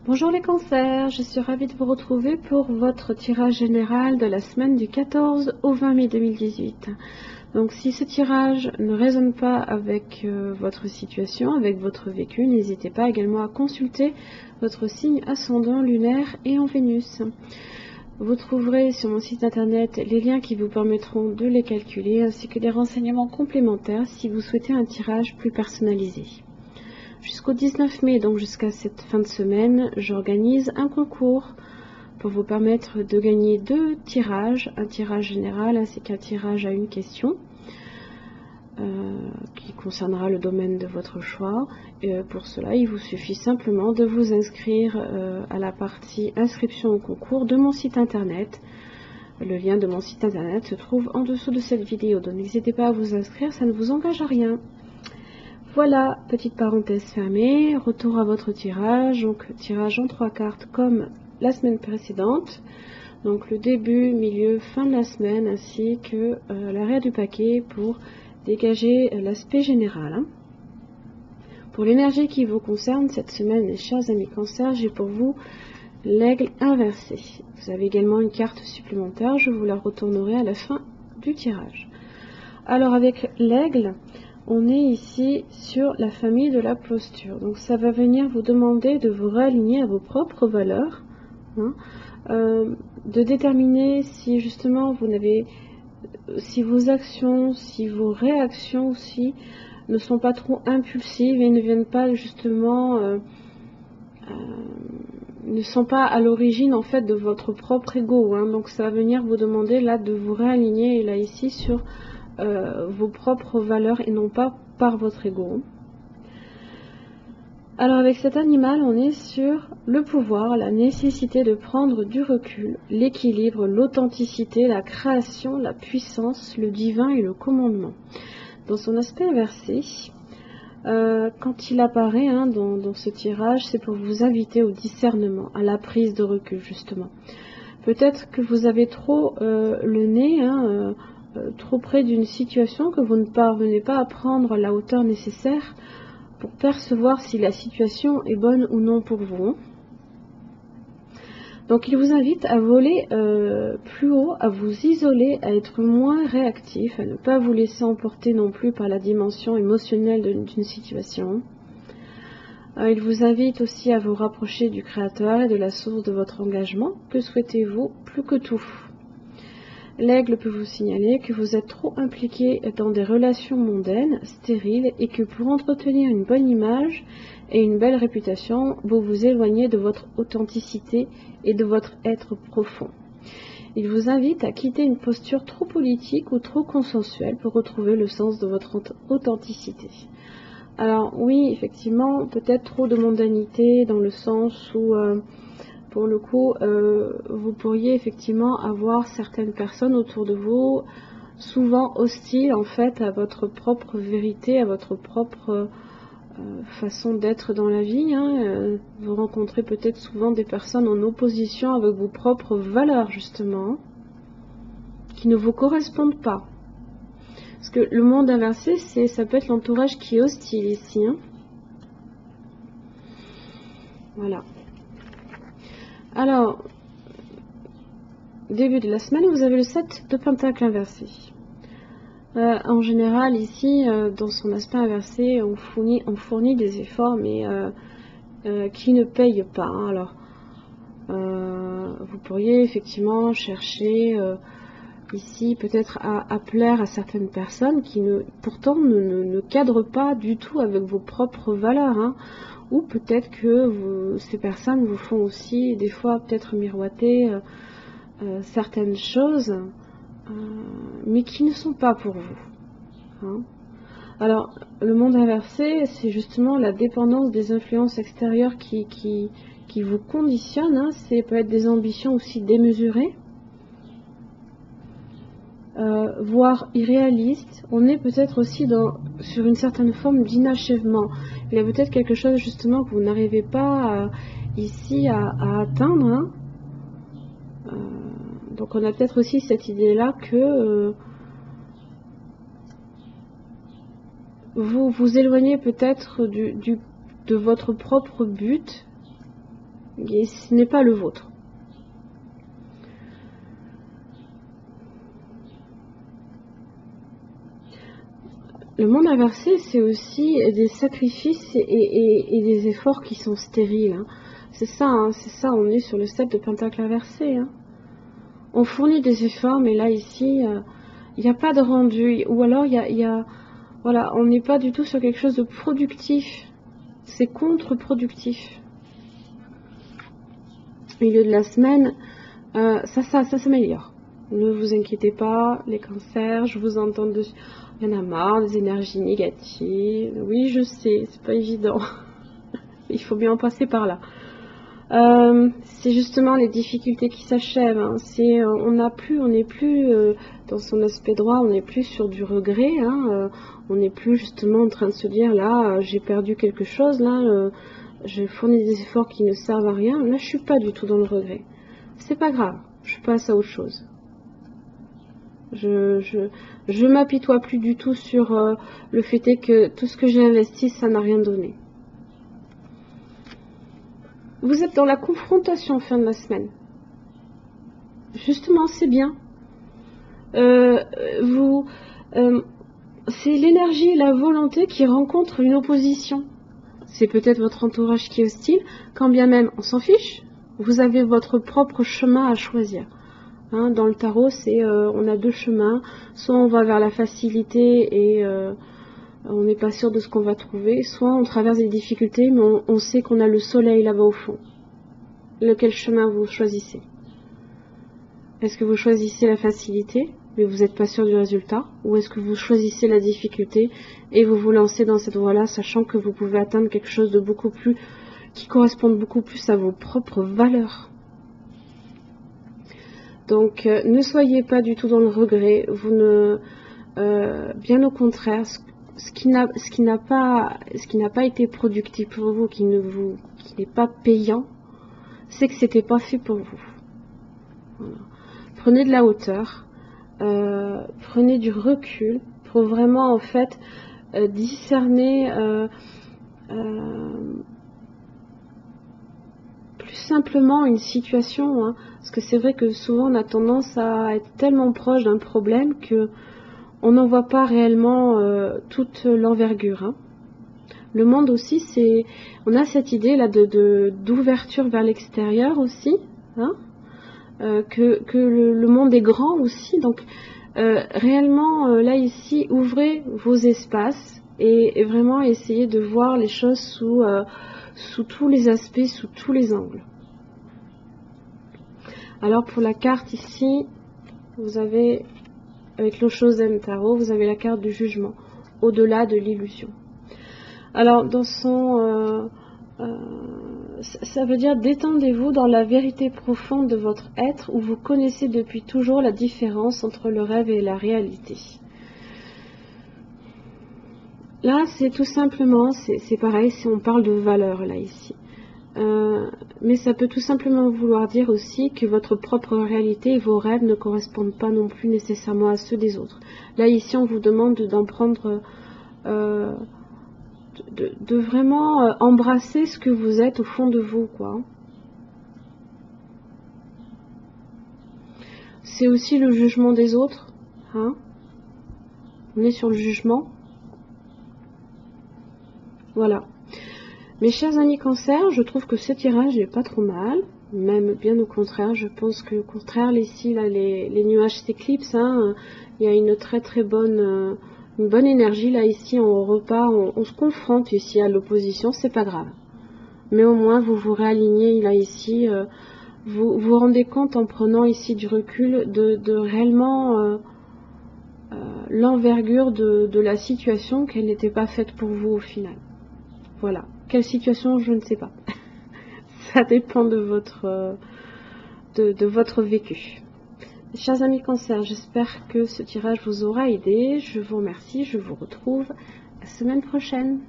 Bonjour les cancers, je suis ravie de vous retrouver pour votre tirage général de la semaine du 14 au 20 mai 2018. Donc si ce tirage ne résonne pas avec votre situation, avec votre vécu, n'hésitez pas également à consulter votre signe ascendant lunaire et en Vénus. Vous trouverez sur mon site internet les liens qui vous permettront de les calculer ainsi que des renseignements complémentaires si vous souhaitez un tirage plus personnalisé. Jusqu'au 19 mai, donc jusqu'à cette fin de semaine, j'organise un concours pour vous permettre de gagner 2 tirages, un tirage général ainsi qu'un tirage à une question qui concernera le domaine de votre choix. Et pour cela, il vous suffit simplement de vous inscrire à la partie inscription au concours de mon site internet. Le lien de mon site internet se trouve en dessous de cette vidéo, donc n'hésitez pas à vous inscrire, ça ne vous engage à rien. Voilà, petite parenthèse fermée, retour à votre tirage, donc tirage en 3 cartes comme la semaine précédente, donc le début, milieu, fin de la semaine, ainsi que l'arrière du paquet pour dégager l'aspect général. Pour l'énergie qui vous concerne cette semaine, mes chers amis cancers, j'ai pour vous l'aigle inversé. Vous avez également une carte supplémentaire, je vous la retournerai à la fin du tirage. Alors avec l'aigle, on est ici sur la famille de la posture. Donc ça va venir vous demander de vous réaligner à vos propres valeurs, de déterminer si justement vous n'avez, si vos actions, si vos réactions aussi ne sont pas trop impulsives et ne viennent pas justement, ne sont pas à l'origine en fait de votre propre ego. Donc ça va venir vous demander là de vous réaligner là ici sur vos propres valeurs et non pas par votre ego. Alors avec cet animal, on est sur le pouvoir, la nécessité de prendre du recul, l'équilibre, l'authenticité, la création, la puissance, le divin et le commandement. Dans son aspect inversé, quand il apparaît dans ce tirage, c'est pour vous inviter au discernement, à la prise de recul justement. Peut-être que vous avez trop le nez, trop près d'une situation, que vous ne parvenez pas à prendre la hauteur nécessaire pour percevoir si la situation est bonne ou non pour vous. Donc il vous invite à voler plus haut, à vous isoler, à être moins réactif, à ne pas vous laisser emporter non plus par la dimension émotionnelle d'une situation. Il vous invite aussi à vous rapprocher du Créateur et de la source de votre engagement. Que souhaitez-vous plus que tout ? L'aigle peut vous signaler que vous êtes trop impliqué dans des relations mondaines, stériles, et que pour entretenir une bonne image et une belle réputation, vous vous éloignez de votre authenticité et de votre être profond. Il vous invite à quitter une posture trop politique ou trop consensuelle pour retrouver le sens de votre authenticité. Alors oui, effectivement, peut-être trop de mondanité dans le sens où... pour le coup, vous pourriez effectivement avoir certaines personnes autour de vous, souvent hostiles en fait à votre propre vérité, à votre propre façon d'être dans la vie. Vous rencontrez peut-être souvent des personnes en opposition avec vos propres valeurs justement, qui ne vous correspondent pas. Parce que le monde inversé, ça peut être l'entourage qui est hostile ici. Voilà. Alors, début de la semaine, vous avez le 7 de Pentacle inversé. En général, ici, dans son aspect inversé, on fournit des efforts, mais qui ne payent pas. Alors, vous pourriez effectivement chercher ici peut-être à plaire à certaines personnes qui pourtant ne cadrent pas du tout avec vos propres valeurs. Ou peut-être que ces personnes vous font aussi des fois peut-être miroiter certaines choses, mais qui ne sont pas pour vous. Alors, le monde inversé, c'est justement la dépendance des influences extérieures qui vous conditionnent. Ça peut être des ambitions aussi démesurées, voire irréalistes. On est peut-être aussi sur une certaine forme d'inachèvement. Il y a peut-être quelque chose justement que vous n'arrivez pas ici à atteindre. Donc on a peut-être aussi cette idée-là que vous vous éloignez peut-être de votre propre but Et ce n'est pas le vôtre. Le monde inversé, c'est aussi des sacrifices et des efforts qui sont stériles. Hein. C'est ça, on est sur le 7 de pentacle inversé. Hein. On fournit des efforts, mais là, ici, il n'y a pas de rendu. Ou alors, voilà, on n'est pas du tout sur quelque chose de productif. C'est contre-productif. Au milieu de la semaine, ça s'améliore. Ne vous inquiétez pas, les cancers, je vous entends dessus. Il y en a marre, des énergies négatives. Oui, je sais, c'est pas évident. Il faut bien en passer par là. C'est justement les difficultés qui s'achèvent. Hein. On n'est plus dans son aspect droit, on n'est plus sur du regret. Hein. On n'est plus justement en train de se dire là, j'ai perdu quelque chose, là, j'ai fourni des efforts qui ne servent à rien. Là, je suis pas du tout dans le regret. C'est pas grave, je passe à autre chose. Je m'apitoie plus du tout sur le fait que tout ce que j'ai investi, ça n'a rien donné. Vous êtes dans la confrontation fin de la semaine. Justement, c'est bien. C'est l'énergie et la volonté qui rencontrent une opposition. C'est peut-être votre entourage qui est hostile, quand bien même on s'en fiche. Vous avez votre propre chemin à choisir. Hein, dans le tarot, on a deux chemins. Soit on va vers la facilité et on n'est pas sûr de ce qu'on va trouver. Soit on traverse des difficultés, mais on sait qu'on a le soleil là-bas au fond. Lequel chemin vous choisissez? Est-ce que vous choisissez la facilité, mais vous n'êtes pas sûr du résultat? Ou est-ce que vous choisissez la difficulté et vous vous lancez dans cette voie-là, sachant que vous pouvez atteindre quelque chose de beaucoup plus, qui corresponde beaucoup plus à vos propres valeurs? Donc, ne soyez pas du tout dans le regret. Bien au contraire, ce qui n'a pas été productif pour vous, qui n'est pas payant, c'est que c'était pas fait pour vous. Voilà. Prenez de la hauteur, prenez du recul pour vraiment en fait discerner plus simplement une situation, hein, parce que c'est vrai que souvent on a tendance à être tellement proche d'un problème que on n'en voit pas réellement toute l'envergure. Hein. Le monde aussi, on a cette idée là d'ouverture vers l'extérieur aussi, hein, que le monde est grand aussi, donc réellement là ici, ouvrez vos espaces et vraiment essayez de voir les choses sous tous les aspects, sous tous les angles. Alors pour la carte ici, vous avez, avec l'Oshozen Tarot, vous avez la carte du jugement, au-delà de l'illusion. Alors dans ça veut dire détendez-vous dans la vérité profonde de votre être où vous connaissez depuis toujours la différence entre le rêve et la réalité. Là, c'est tout simplement, c'est pareil, si on parle de valeur là ici. Mais ça peut tout simplement vouloir dire aussi que votre propre réalité et vos rêves ne correspondent pas non plus nécessairement à ceux des autres. Là ici, on vous demande d'en prendre, de vraiment embrasser ce que vous êtes au fond de vous, quoi. C'est aussi le jugement des autres, hein. On est sur le jugement. Voilà. Mes chers amis cancer, je trouve que ce tirage n'est pas trop mal, même bien au contraire. Je pense que au contraire, ici, là, les nuages s'éclipsent, hein. Il y a une très très bonne, une bonne énergie là ici. On repart, on se confronte ici à l'opposition, c'est pas grave. Mais au moins vous vous réalignez là ici. Vous vous rendez compte en prenant ici du recul de réellement l'envergure de la situation, qu'elle n'était pas faite pour vous au final. Voilà. Quelle situation, je ne sais pas. Ça dépend de votre vécu. Chers amis cancer, j'espère que ce tirage vous aura aidé. Je vous remercie, je vous retrouve la semaine prochaine.